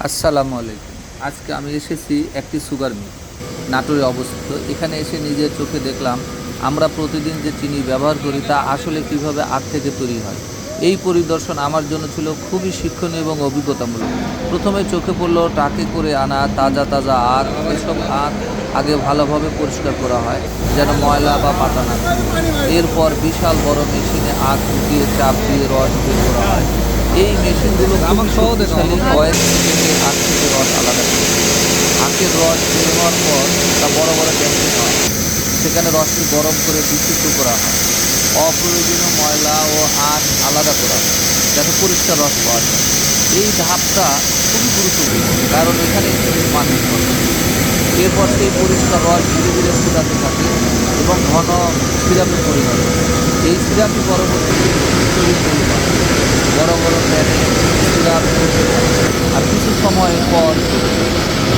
আসসালামু আলাইকুম। আজকে আমি এসেছি একটি সুগার মিল, নাটোরে অবস্থিত। এখানে এসে নিজের চোখে দেখলাম আমরা প্রতিদিন যে চিনি ব্যবহার করি তা আসলে কিভাবে আখ থেকে তৈরি হয়। এই পরিদর্শন আমার জন্য ছিল খুবই শিক্ষণীয় এবং অভিজ্ঞতামূলক। প্রথমে চোখে পড়ল ট্রাকে করে আনা তাজা তাজা আখ। এসব আখ আগে ভালোভাবে পরিষ্কার করা হয় যেন ময়লা বা পাতা না থাকে। এরপর বিশাল বড় মেশিনে আখ ফুটিয়ে চাপ দিয়ে রস বের করা হয়। এই মেশিনগুলো খুবই শক্তিশালী, কয়েক সেকেন্ডে আখ থেকে রস আলাদা করে দেয়। আখের রস বের হওয়ার পর তা বড় বড় ট্যাঙ্কে নেওয়া হয়। সেখানে রসটি গরম করে বিশুদ্ধ করা হয়। অপ্রয়োজনীয় ময়লা ও আঁশ আলাদা করা হয় যাতে পরিষ্কার রস পাওয়া যায়। এই ধাপটা খুবই গুরুত্বপূর্ণ কারণ এখানে চিনির মান নির্ভর করে। এরপর সেই পরিষ্কার রস ধীরে ধীরে শুকাতে থাকে এবং ঘন সিরাপে পরিণত হয়। এই সিরাপই পরবর্তীতে চিনি তৈরি করে। বড় বড় প্যানে সিরাপ চলতে থাকে আর কিছু সময় পর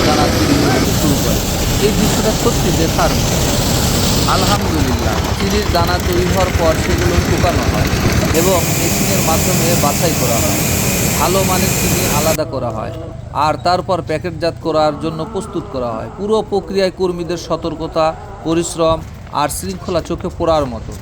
দানা তৈরি হতে শুরু করে। এই দৃশ্যটা সত্যি দেখার মতো। আলহামদুলিল্লাহ, চিনির দানা তৈরি হওয়ার পর সেগুলো শুকানো হয় এবং মেশিনের মাধ্যমে বাছাই করা হয়। ভালো মানের চিনি আলাদা করা হয় আর তারপর প্যাকেটজাত করার জন্য প্রস্তুত করা হয়। পুরো প্রক্রিয়ায় কর্মীদের সতর্কতা, পরিশ্রম আর শৃঙ্খলা চোখে পড়ার মতো।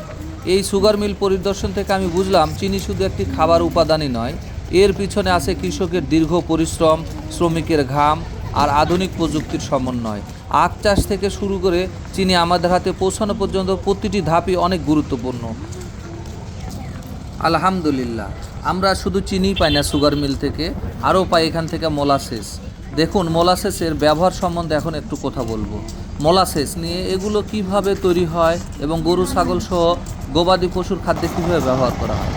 এই সুগার মিল পরিদর্শন থেকে আমি বুঝলাম চিনি শুধু একটি খাবার উপাদানই নয়, এর পিছনে আছে কৃষকের দীর্ঘ পরিশ্রম, শ্রমিকের ঘাম আর আধুনিক প্রযুক্তির সমন্বয়। আখ চাষ থেকে শুরু করে চিনি আমাদের হাতে পৌঁছানো পর্যন্ত প্রতিটি ধাপই অনেক গুরুত্বপূর্ণ। আলহামদুলিল্লাহ, আমরা শুধু চিনিই পাই না সুগার মিল থেকে, আরও পাই এখান থেকে মোলাসেস। দেখুন, মোলাসেসের ব্যবহার সম্বন্ধে এখন একটু কথা বলবো। মোলাসেস নিয়ে এগুলো কিভাবে তৈরি হয় এবং গরু ছাগল সহ গবাদি পশুর খাদ্যে কীভাবে ব্যবহার করা হয়।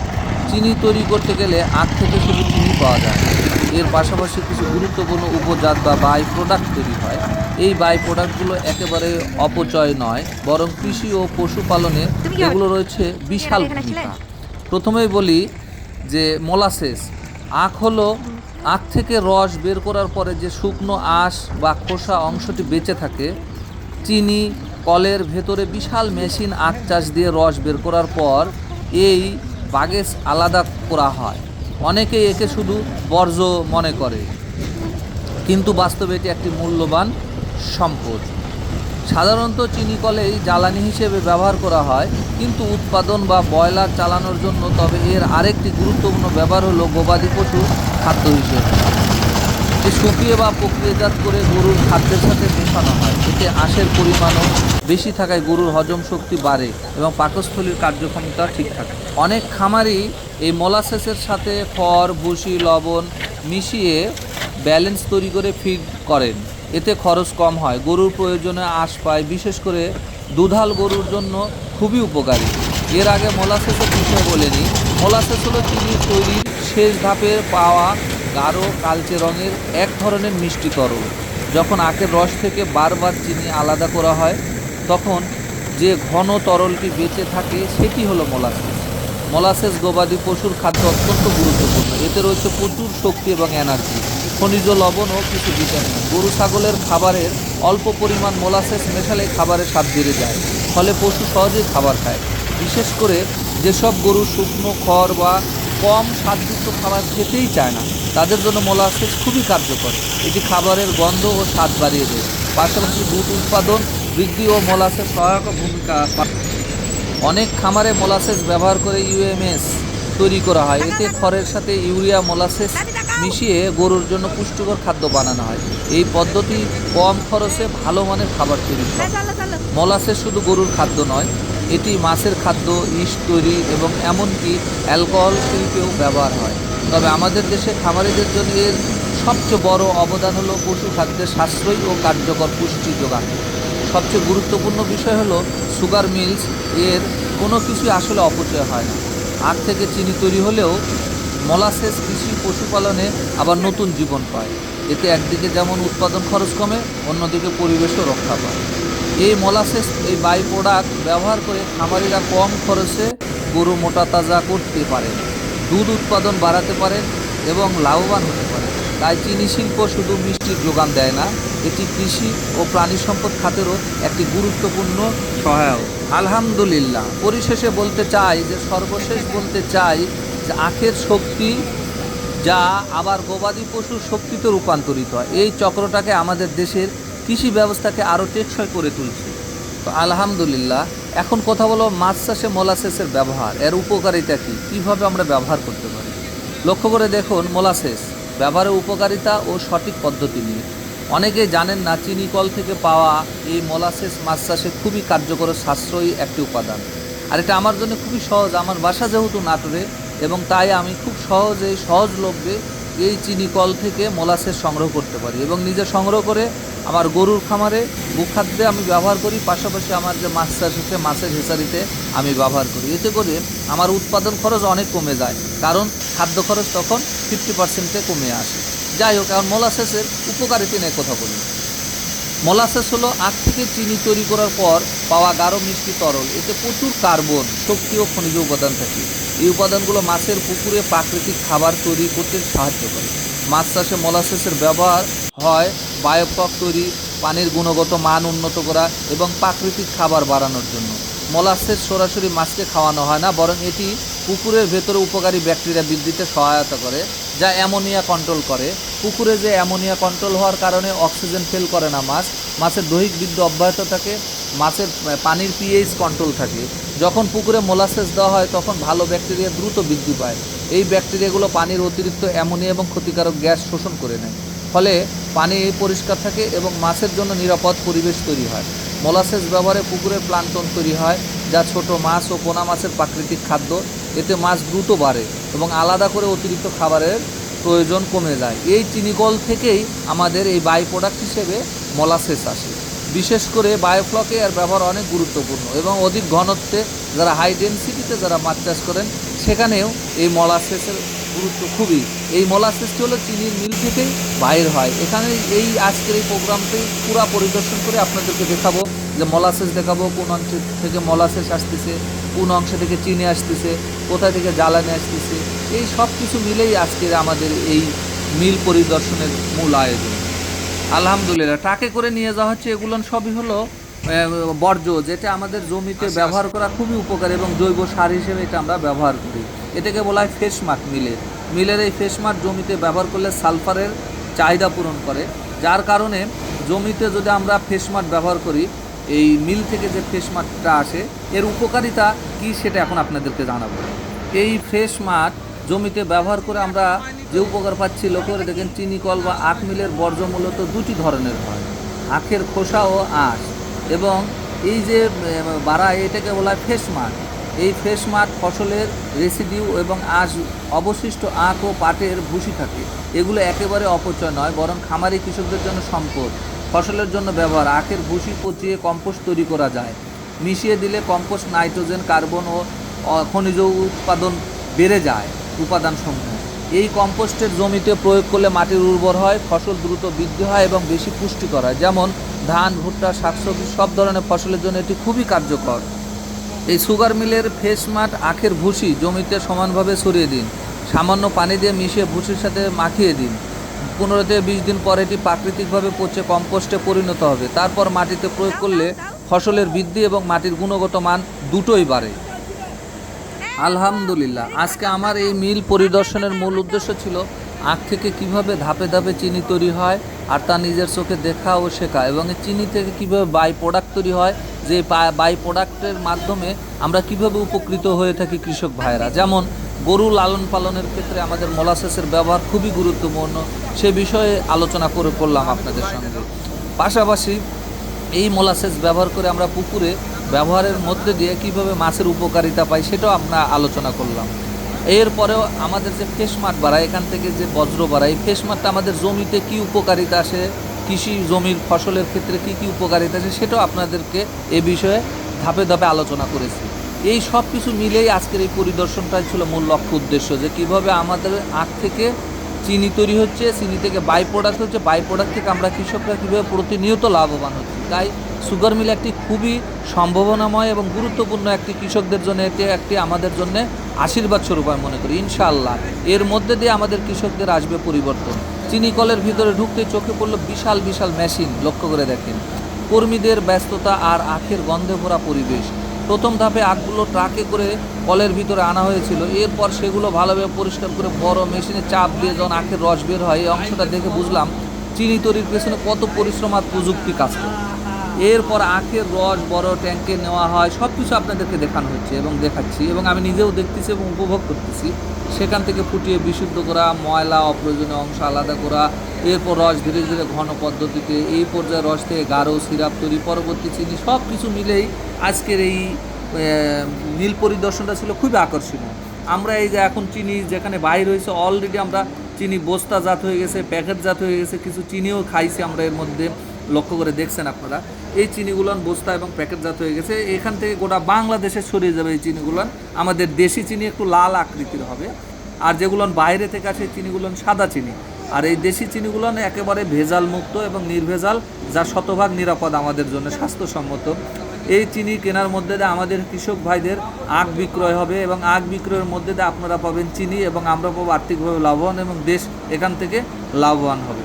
চিনি তৈরি করতে গেলে আখ থেকে শুধু চিনি পাওয়া যায় না, এর পাশাপাশি কিছু গুরুত্বপূর্ণ উপজাত বা বাই প্রোডাক্ট তৈরি হয়। এই বাই প্রোডাক্টগুলো একেবারে অপচয় নয়, বরং কৃষি ও পশুপালনে এগুলো রয়েছে বিশাল ভূমিকা। প্রথমেই বলি যে মোলাসেস, আখ হলো আখ থেকে রস বের করার পরে যে শুকনো আঁশ বা খোসা অংশটি বেঁচে থাকে। চিনি কলের ভেতরে বিশাল মেশিন আখ চাষ দিয়ে রস বের করার পর এই বাগেস আলাদা করা হয়। অনেকেই একে শুধু বর্জ্য মনে করে, কিন্তু বাস্তবে এটি একটি মূল্যবান সম্পদ। সাধারণত চিনি কলেই জ্বালানি হিসেবে ব্যবহার করা হয়, কিন্তু উৎপাদন বা বয়লার চালানোর জন্য। তবে এর আরেকটি গুরুত্বপূর্ণ ব্যবহার হলো গবাদি পশুর খাদ্য হিসেবে। যে শুকিয়ে বা প্রক্রিয়াজাত করে গরুর খাদ্যের সাথে মেশানো হয়। এতে আঁশের পরিমাণও বেশি থাকায় গরুর হজম শক্তি বাড়ে এবং পাকস্থলীর কার্যক্ষমতা ঠিক থাকে। অনেক খামারই এই মোলাসেসের সাথে খড়, ভুসি, লবণ মিশিয়ে ব্যালেন্স তৈরি করে ফিড করেন। এতে খরচ কম হয়, গরুর প্রয়োজনে আঁশ পায়। বিশেষ করে দুধাল গরুর জন্য খুবই উপকারী। এর আগে মোলাসেসের বিষয় বলে নিই। মোলাসেস হলো চিনি তৈরির শেষ ধাপের পাওয়া গাঢ় কালচে রঙের এক ধরনের মিষ্টি তরল। যখন আখের রস থেকে বারবার চিনি আলাদা করা হয়, তখন যে ঘন তরলটি বেঁচে থাকে সেটি হলো মোলাসেস। মোলাসেস গবাদি পশুর খাদ্য অত্যন্ত গুরুত্বপূর্ণ। এতে রয়েছে প্রচুর শক্তি এবং এনার্জি, খনিজ লবণ ও কিছু ভিটামিন। গরু ছাগলের খাবারের অল্প পরিমাণ মোলাসেস মেশালে খাবারের স্বাদ বেড়ে যায়, ফলে পশু সহজেই খাবার খায়। বিশেষ করে যেসব গরু শুকনো খড় বা কম স্বাদযুক্ত খাবার খেতেই চায় না, তাদের জন্য মোলাসেস খুবই কার্যকর। এটি খাবারের গন্ধ ও স্বাদ বাড়িয়ে দেয়। পাশাপাশি দুধ উৎপাদন বৃদ্ধি ও মোলাসেস সহায়ক ভূমিকা। অনেক খামারে মোলাসেস ব্যবহার করে ইউএমএস তৈরি করা হয়। এতে খড়ের সাথে ইউরিয়া মোলাসেস মিশিয়ে গরুর জন্য পুষ্টিকর খাদ্য বানানো হয়। এই পদ্ধতি কম খরচে ভালো মানের খাবার তৈরি করে। মোলাসেস শুধু গরুর খাদ্য নয়, এটি মাছের খাদ্য, ইস্ট তৈরি এবং এমনকি অ্যালকোহল শিল্পেও ব্যবহার হয়। তবে আমাদের দেশে খামারিদের জন্য এর সবচেয়ে বড় অবদান হলো পশু খাদ্যের সাশ্রয়ী ও কার্যকর পুষ্টি যোগান। সবচেয়ে গুরুত্বপূর্ণ বিষয় হলো সুগার মিলস এর কোনো কিছুই আসলে অপচয় হয় না। আখ থেকে চিনি তৈরি হলেও মোলাসেস কৃষি পশুপালনে আবার নতুন জীবন পায়। এতে একদিকে যেমন উৎপাদন খরচ কমে, অন্যদিকে পরিবেশও রক্ষা পায়। এই মোলাসেস, এই বাই প্রোডাক্ট ব্যবহার করে খামারিরা কম খরচে গরু মোটা তাজা করতে পারেন, দুধ উৎপাদন বাড়াতে পারেন এবং লাভবান হতে পারে। তাই চিনি শিল্প শুধু মিষ্টির যোগান দেয় না, এটি কৃষি ও প্রাণী সম্পদ খাতেরও একটি গুরুত্বপূর্ণ সহায়ক। আলহামদুলিল্লাহ, পরিশেষে সর্বশেষ বলতে চাই যে আখের শক্তি যা আবার গবাদি পশুর শক্তিতে রূপান্তরিত হয়। এই চক্রটাকে আমাদের দেশের কৃষি ব্যবস্থাকে আরও টেকসই করে তুলছে। তো আলহামদুলিল্লাহ, এখন কথা বলো মাছ চাষে মোলাসেসের ব্যবহার, এর উপকারিতা কী, কীভাবে আমরা ব্যবহার করতে পারি। লক্ষ্য করে দেখুন মোলাসেস ব্যবহারের উপকারিতা ও সঠিক পদ্ধতি নিয়ে। অনেকেই জানেন না চিনি কল থেকে পাওয়া এই মোলাসেস মাছ চাষে খুবই কার্যকর সাশ্রয়ী একটি উপাদান। আর এটা আমার জন্য খুবই সহজ, আমার বাসা যেহেতু নাটোরে, এবং তাই আমি খুব সহজলভ্যে এই চিনি কল থেকে মোলাসেস সংগ্রহ করতে পারি এবং নিজে সংগ্রহ করে আমার গরুর খামারে গোখাদ্যে আমি ব্যবহার করি, পাশাপাশি আমার যে মাছ চাষ হচ্ছে মাছের হেসারিতে আমি ব্যবহার করি। এতে করে আমার উৎপাদন খরচ অনেক কমে যায়, কারণ খাদ্য খরচ তখন 50% কমে আসে। যাই হোক, এখন মোলাসেসের উপকারিতা নিয়ে কথা বলি। মোলাসেস হলো আখ থেকে চিনি তৈরি করার পর পাওয়া গাঢ় মিষ্টি তরল। এতে প্রচুর কার্বন, শক্তি ও খনিজ উপাদান থাকে। এই উপাদানগুলো মাছের পুকুরে প্রাকৃতিক খাবার তৈরি করতে সাহায্য করে। মাছ চাষে মোলাসেসের ব্যবহার হয় বায়োফ্লক তৈরি, পানির গুণগত মান উন্নত করা এবং প্রাকৃতিক খাবার বাড়ানোর জন্য। মোলাসেস সরাসরি মাছকে খাওয়ানো হয় না, বরং এটি পুকুরের ভেতরে উপকারী ব্যাকটেরিয়া বৃদ্ধিতে সহায়তা করে, যা অ্যামোনিয়া কন্ট্রোল করে। পুকুরে যে অ্যামোনিয়া কন্ট্রোল হওয়ার কারণে অক্সিজেন ফেল করে না মাছের দৈহিক বৃদ্ধি অব্যাহত থাকে, মাছের পানির পিএইচ কন্ট্রোল থাকে। যখন পুকুরে মোলাসেস দেওয়া হয় তখন ভালো ব্যাকটেরিয়া দ্রুত বৃদ্ধি পায়। এই ব্যাকটেরিয়াগুলো পানির অতিরিক্ত অ্যামোনিয়া এবং ক্ষতিকারক গ্যাস শোষণ করে নেয়, ফলে পানি পরিষ্কার থাকে এবং মাছের জন্য নিরাপদ পরিবেশ তৈরি হয়। মোলাসেস ব্যবহারে পুকুরে প্লাঙ্কটন তৈরি হয়, যা ছোট মাছ ও পোনা মাছের প্রাকৃতিক খাদ্য। এতে মাছ দ্রুত বাড়ে এবং আলাদা করে অতিরিক্ত খাবারের প্রয়োজন কমে যায়। এই চিনিকল থেকেই আমাদের এই বাই প্রোডাক্ট হিসেবে মোলাসেস আসে। বিশেষ করে বায়োফ্লকে এর ব্যবহার অনেক গুরুত্বপূর্ণ এবং অধিক ঘনত্বে যারা হাই ডেনসিটিতে যারা মাছ চাষ করেন সেখানেও এই মোলাসেসের গুরুত্ব খুবই। এই মোলাসেসটি হলো চিনির মিল থেকেই বাইর হয়। এখানে এই আজকের এই প্রোগ্রামটি পুরো পরিদর্শন করে আপনাদেরকে দেখাবো যে মোলাসেস দেখাবো কোন অংশ থেকে মোলাসেস আসতেছে, কোন অংশ থেকে চিনি আসতেছে, কোথা থেকে জ্বালানি আসতেছে। এই সব কিছু মিলেই আজকের আমাদের এই মিল পরিদর্শনের মূল আয়োজন। আলহামদুলিল্লাহ, ট্রাকে করে নিয়ে যাওয়া হচ্ছে। এগুলো সবই হলো বর্জ্য, যেটা আমাদের জমিতে ব্যবহার করা খুবই উপকারী এবং জৈব সার হিসেবে এটা আমরা ব্যবহার করি। এটাকে বলা হয় ফেস মাট। মিলের এই ফেস মাট জমিতে ব্যবহার করলে সালফারের চাহিদা পূরণ করে, যার কারণে জমিতে যদি আমরা ফেস মাট ব্যবহার করি, এই মিল থেকে যে ফেস মাটটা আসে এর উপকারিতা কী সেটা এখন আপনাদেরকে জানাবো। এই ফ্রেশ মাট জমিতে ব্যবহার করে আমরা যে উপকার পাচ্ছি, লক্ষ্য করে দেখেন চিনিকল বা আখ মিলের বর্জ্য মূলত দুটি ধরনের হয়, আখের খোসা ও আঁশ। এবং এই যে বাড়া, এটাকে বলা হয় ফ্রেশ মাট। এই ফ্রেশ মাট ফসলের রেসিডিউ এবং আঁশ, অবশিষ্ট আখ ও পাটের ভুসি থাকে। এগুলো একেবারে অপচয় নয়, বরং খামারি কৃষকদের জন্য সম্পদ। ফসলের জন্য ব্যবহার, আখের ভুসি পচিয়ে কম্পোস্ট তৈরি করা যায়। মিশিয়ে দিলে কম্পোস্ট নাইট্রোজেন, কার্বন ও খনিজ উৎপাদন বেড়ে যায় উপাদানসমূহ। এই কম্পোস্টের জমিতে প্রয়োগ করলে মাটির উর্বর হয়, ফসল দ্রুত বৃদ্ধি হয় এবং বেশি পুষ্টিকর হয়। যেমন ধান, ভুট্টা, শাকসবজি সব ধরনের ফসলের জন্য এটি খুবই কার্যকর। এই সুগার মিলের ফেস মাট আখের ভুসি জমিতে সমানভাবে ছড়িয়ে দিন। সামান্য পানি দিয়ে মিশিয়ে ভুসির সাথে মাখিয়ে দিন। 15 থেকে 20 দিন পর এটি প্রাকৃতিকভাবে পচে কম্পোস্টে পরিণত হবে। তারপর মাটিতে প্রয়োগ করলে ফসলের বৃদ্ধি এবং মাটির গুণগত মান দুটোই বাড়ে। আলহামদুলিল্লাহ, আজকে আমার এই মিল পরিদর্শনের মূল উদ্দেশ্য ছিল আখ থেকে কিভাবে ধাপে ধাপে চিনি তৈরি হয় আর তা নিজের চোখে দেখা ও শেখা, এবং এই চিনি থেকে কিভাবে বাই প্রোডাক্ট তৈরি হয়, যে বাই প্রোডাক্টের মাধ্যমে আমরা কিভাবে উপকৃত হয়ে থাকি কৃষক ভাইরা। যেমন গরু লালন পালনের ক্ষেত্রে আমাদের মোলাসেসের ব্যবহার খুবই গুরুত্বপূর্ণ, সে বিষয়ে আলোচনা করলাম আপনাদের সঙ্গে। পাশাপাশি এই মোলাসেস ব্যবহার করে আমরা পুকুরে ব্যবহারের মধ্যে দিয়ে কীভাবে মাছের উপকারিতা পাই সেটাও আমরা আলোচনা করলাম। এরপরেও আমাদের যে ফেস মাট বাড়ায়, এখান থেকে যে বজ্র বাড়ায়, এই ফেস মাটটা আমাদের জমিতে কী উপকারিতা আসে, কৃষি জমির ফসলের ক্ষেত্রে কী কী উপকারিতা আসে সেটাও আপনাদেরকে এ বিষয়ে ধাপে ধাপে আলোচনা করেছি। এই সব কিছু মিলেই আজকের এই পরিদর্শনটাই ছিল মূল লক্ষ্য উদ্দেশ্য, যে কীভাবে আমাদের আখ থেকে চিনি তৈরি হচ্ছে, চিনি থেকে বাই প্রোডাক্ট হচ্ছে, বাই প্রোডাক্ট থেকে আমরা কৃষকরা কীভাবে প্রতিনিয়ত লাভবান হচ্ছি। তাই সুগার মিল একটি খুবই সম্ভাবনাময় এবং গুরুত্বপূর্ণ একটি কৃষকদের জন্য, এটি একটি আমাদের জন্য আশীর্বাদ স্বরূপ আমি মনে করি। ইনশাআল্লাহ এর মধ্যে দিয়ে আমাদের কৃষকদের আসবে পরিবর্তন। চিনি কলের ভিতরে ঢুকতে চোখে পড়ল বিশাল বিশাল মেশিন, লক্ষ্য করে দেখেন। কর্মীদের ব্যস্ততা আর আখের গন্ধে ভরা পরিবেশ, প্রথম ধাপে আখগুলো ট্রাকে করে কলের ভিতরে আনা হয়েছিল। এরপর সেগুলো ভালোভাবে পরিষ্কার করে বড় মেশিনে চাপ দিয়ে যখন আখের রস বের হয়, এই অংশটা দেখে বুঝলাম চিনি তৈরির পেছনে কত পরিশ্রম আর প্রযুক্তি কাজ করে। এরপর আখের রস বড় ট্যাঙ্কে নেওয়া হয়, সব কিছু আপনাদেরকে দেখানো হচ্ছে এবং দেখাচ্ছি, এবং আমি নিজেও দেখতেছি এবং উপভোগ করতেছি। সেখান থেকে ফুটিয়ে বিশুদ্ধ করা, ময়লা অপ্রয়োজনীয় অংশ আলাদা করা, এরপর রস ধীরে ধীরে ঘন পদ্ধতিতে এই পর্যায়ে রস থেকে গাঢ় সিরাপ তৈরি, পরবর্তী চিনি, সব কিছু মিলেই আজকের এই নীল পরিদর্শনটা ছিল খুবই আকর্ষণীয়। আমরা এই যে এখন চিনি যেখানে বাইর হয়েছে, অলরেডি আমরা চিনি বস্তাজাত হয়ে গেছে, প্যাকেটজাত হয়ে গেছে, কিছু চিনিও খাইছি আমরা এর মধ্যে, লক্ষ্য করে দেখছেন আপনারা। এই চিনিগুলান বস্তা এবং প্যাকেটজাত হয়ে গেছে, এখান থেকে গোটা বাংলাদেশে ছড়িয়ে যাবে এই চিনিগুলান। আমাদের দেশি চিনি একটু লাল আকৃতির হবে, আর যেগুলোন বাইরে থেকে আসে চিনিগুলোন সাদা চিনি। আর এই দেশি চিনিগুলোন একেবারে ভেজাল মুক্ত এবং নির্ভেজাল, যা শতভাগ নিরাপদ আমাদের জন্য, স্বাস্থ্যসম্মত। এই চিনি কেনার মধ্যে দিয়ে আমাদের কৃষক ভাইদের আখ বিক্রয় হবে, এবং আখ বিক্রয়ের মধ্যে দিয়ে আপনারা পাবেন চিনি, এবং আমরা পাবো আর্থিকভাবে লাভবান, এবং দেশ এখান থেকে লাভবান হবে।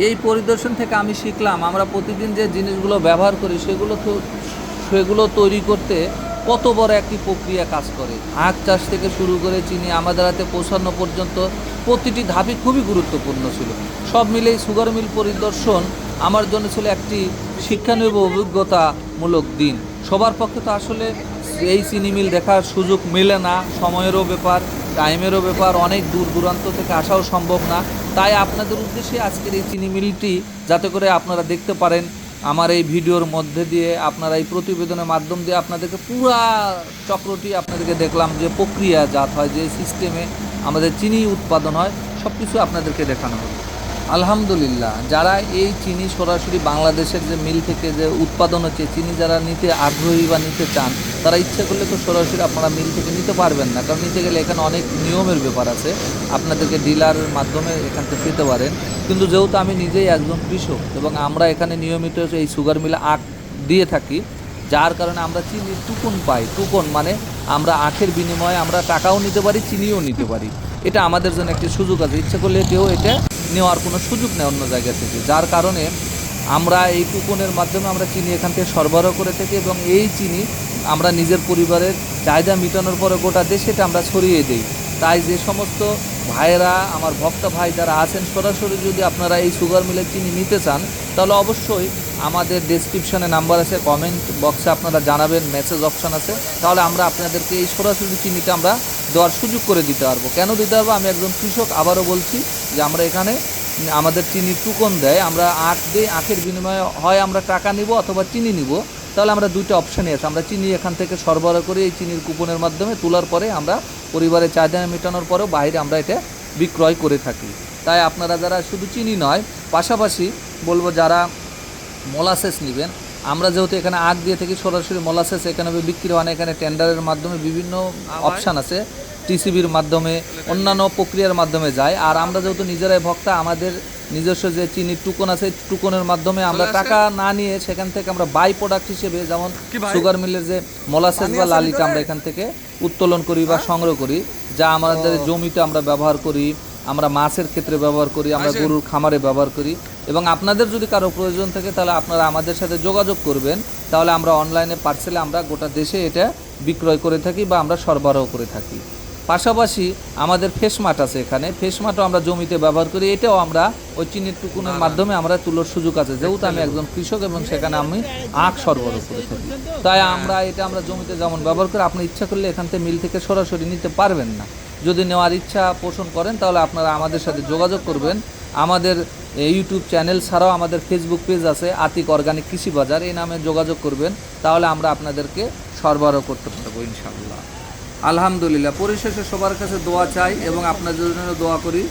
এই পরিদর্শন থেকে আমি শিখলাম আমরা প্রতিদিন যে জিনিসগুলো ব্যবহার করি সেগুলো তৈরি করতে কত বড় একটি প্রক্রিয়া কাজ করে। আখ চাষ থেকে শুরু করে চিনি আমাদের হাতে পৌঁছানো পর্যন্ত প্রতিটি ধাপই খুবই গুরুত্বপূর্ণ ছিল। সব মিলেই সুগার মিল পরিদর্শন আমার জন্য ছিল একটি শিক্ষানীয় অভিজ্ঞতামূলক দিন। সবার পক্ষে তো আসলে এই চিনি মিল দেখার সুযোগ মেলে না, সময়েরও ব্যাপার, টাইমেরও ব্যাপার, অনেক দূর দূরান্ত থেকে আসাও সম্ভব না। তাই আপনাদের উদ্দেশ্যে আজকের এই চিনি মিলটি যাতে করে আপনারা দেখতে পারেন, আমার এই ভিডিওর মধ্যে দিয়ে, আপনারা এই প্রতিবেদনের মাধ্যম দিয়ে আপনাদেরকে পুরা চক্রটি আপনাদেরকে দেখলাম, যে প্রক্রিয়াজাত হয়, যে সিস্টেমে আমাদের চিনি উৎপাদন হয়, সব কিছু আপনাদেরকে দেখানো হবে। আলহামদুলিল্লাহ, যারা এই চিনি সরাসরি বাংলাদেশের যে মিল থেকে যে উৎপাদন হচ্ছে চিনি যারা নিতে আগ্রহী বা নিতে চান, তারা ইচ্ছে করলে তো সরাসরি আপনারা মিল থেকে নিতে পারবেন না, কারণ নিতে গেলে এখানে অনেক নিয়মের ব্যাপার আছে, আপনাদেরকে ডিলারের মাধ্যমে এখান থেকে পেতে পারেন। কিন্তু যেহেতু আমি নিজেই একজন কৃষক এবং আমরা এখানে নিয়মিত এই সুগার মিলে আখ দিয়ে থাকি, যার কারণে আমরা চিনির টুকন পাই। টুকন মানে আমরা আখের বিনিময়ে আমরা টাকাও নিতে পারি, চিনিও নিতে পারি। এটা আমাদের জন্য একটি সুযোগ আছে, ইচ্ছে করলে কেউ এটা নেওয়ার কোনো সুযোগ নেই অন্য জায়গা থেকে, যার কারণে আমরা এই কুপনের মাধ্যমে আমরা চিনি এখান থেকে সরবরাহ করে থাকি, এবং এই চিনি আমরা নিজের পরিবারের চাহিদা মেটানোর পরে গোটা দেশে এটা আমরা ছড়িয়ে দিই। তাই যে সমস্ত ভাইয়েরা, আমার ভক্ত ভাই যারা আছেন, সরাসরি যদি আপনারা এই সুগার মিলের চিনি নিতে চান, তাহলে অবশ্যই আমাদের ডেসক্রিপশনে নাম্বার আছে, কমেন্ট বক্সে আপনারা জানাবেন, মেসেজ অপশান আছে, তাহলে আমরা আপনাদেরকে এই সরাসরি চিনিটা আমরা দেওয়ার সুযোগ করে দিতে পারবো। কেন দিতে পারবো? আমি একজন কৃষক, আবারও বলছি যে আমরা এখানে আমাদের চিনির টুকন দেয়, আমরা আখ দিই, আখের বিনিময়ে হয় আমরা টাকা নিব অথবা চিনি নিব। তাহলে আমরা দুইটা অপশানই আছে, আমরা চিনি এখান থেকে সরবরাহ করি এই চিনির কুপনের মাধ্যমে, তোলার পরে আমরা পরিবারের চাহিদা মেটানোর পরেও বাইরে আমরা এটা বিক্রয় করে থাকি। তাই আপনারা যারা শুধু চিনি নয়, পাশাপাশি বলবো যারা মোলাসেস নেবেন, আমরা যেহেতু এখানে আখ দিয়ে থাকি, সরাসরি মোলাসেস এখানে বিক্রি হয় না, এখানে টেন্ডারের মাধ্যমে বিভিন্ন অপশান আছে, টিসিবির মাধ্যমে, অন্যান্য প্রক্রিয়ার মাধ্যমে যায়। আর আমরা যেহেতু নিজেরাই ভক্তা, আমাদের নিজস্ব যে চিনির টুকন আছে, টুকনের মাধ্যমে আমরা টাকা না নিয়ে সেখান থেকে আমরা বাই প্রোডাক্ট হিসেবে, যেমন সুগার মিলের যে মোলাসেস বা লালিটা আমরা এখান থেকে উত্তোলন করি বা সংগ্রহ করি, যা আমাদের জমিতে আমরা ব্যবহার করি, আমরা মাছের ক্ষেত্রে ব্যবহার করি, আমরা গরুর খামারে ব্যবহার করি। এবং আপনাদের যদি কারো প্রয়োজন থাকে তাহলে আপনারা আমাদের সাথে যোগাযোগ করবেন, তাহলে আমরা অনলাইনে পার্সেলে আমরা গোটা দেশে এটা বিক্রয় করে থাকি বা আমরা সরবরাহ করে থাকি। পাশাপাশি আমাদের ফেসমাট আছে, এখানে ফেসমাটও আমরা জমিতে ব্যবহার করি, এটাও আমরা ওই চিনির টুকুনের মাধ্যমে আমরা তুলোর সুযোগ আছে, যেহেতু আমি একজন কৃষক এবং সেখানে আমি আখ সরবরাহ করে থাকি। তাই আমরা জমিতে যেমন ব্যবহার করি, আপনি ইচ্ছা করলে এখান থেকে মিল থেকে সরাসরি নিতে পারবেন না। যদি নেওয়ার ইচ্ছা পোষণ করেন তাহলে আপনারা আমাদের সাথে যোগাযোগ করবেন। আমাদের ইউটিউব চ্যানেল ছাড়াও আমাদের ফেসবুক পেজ আছে, আতিক অর্গানিক কৃষি বাজার, এই নামে যোগাযোগ করবেন, তাহলে আমরা আপনাদেরকে সরবরাহ করতে পারবো ইনশাআল্লাহ। আলহামদুলিল্লাহ, পরিশেষে সবার কাছে দোয়া চাই এবং আপনাদের জন্য দোয়া করি।